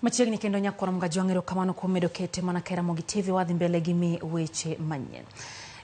Machiegni kendo nyakoro mga jwang'ero kamano kuom medo kete mana kera mogi TV wadhi mbele gi mi weche manyien.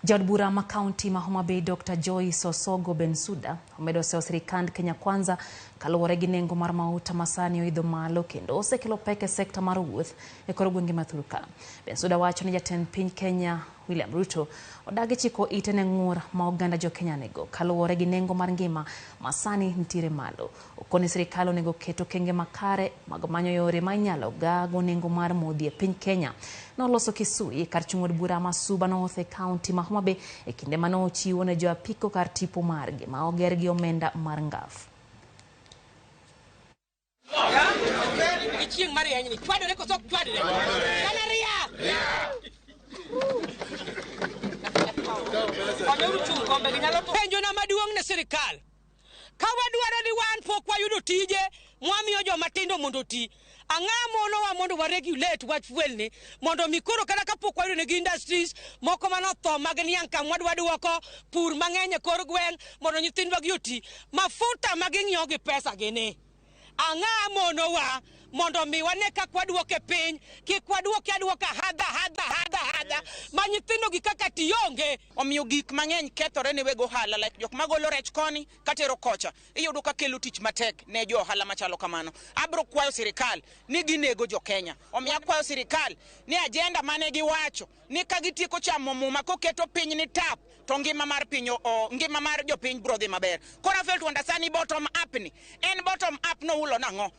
Jaod bura ma kaunti ma Homa Bay Dr. Joyce Osogo Bensouda omedo seyo sirikand Kenya Kwanza kaluwore gi nengo mar mauta masani oidho malo kendo osekelo pek e sekta mar wuoth e kor gwenge ma Thurka. Bensouda wacho ni jatend piny Kenya William Ruto odagi chiko ite ne ng'ur ma oganda jo Kenya nego kaluwore gi nengo mar ngima masani nitiere malo. Okoni sirikal onego keto kenge makare mag manyo yore ma inyalo gago nengo mar modhi e piny Kenya. Noloso Kisui kar chung od bura ma Suba North e kaunti ma Homa Bay e kinde mano ochiwo ne jo apiko kar tipo margi ma oger gi omenda mar ngaf. Penjo na maduong' ne sirikal. Ka wadwaro ni wan pok wayudo tije, mwamiyo joma tindo mondo ti. Ang'a mono wa mondo wa regulate wach fuelni mondo mikoro kata kapok wayudo ne industries moko manotho mag niang' kam wadwoko pur mang'eny e kor gweng' mondo nyithindwa gi oti. Mafuta maging'iewo gi pesa gini. Ang'a mono wa mondo mi wane kak wadwoke piny, kik wadwoke adwoka hadha ma nyithindo gi kaka tiyonge. Omiyo gik mang'eny kethore ne weg ohala, like jok magolo rech koni katero kocha iyudo ka kelo tich matek ne jo ohala machalo kamano. Abro kwayo sirikal ni ginego jo Kenya. Omiyo kwayo sirikal ni agenda mane giwacho ni ka gitieko chamo muma koketo piny ni tap to ngima mar piny ngima mar jo piny bro dhi maber. Kora fail to understand ni bottom up ni en bottom up no ulo nang'o.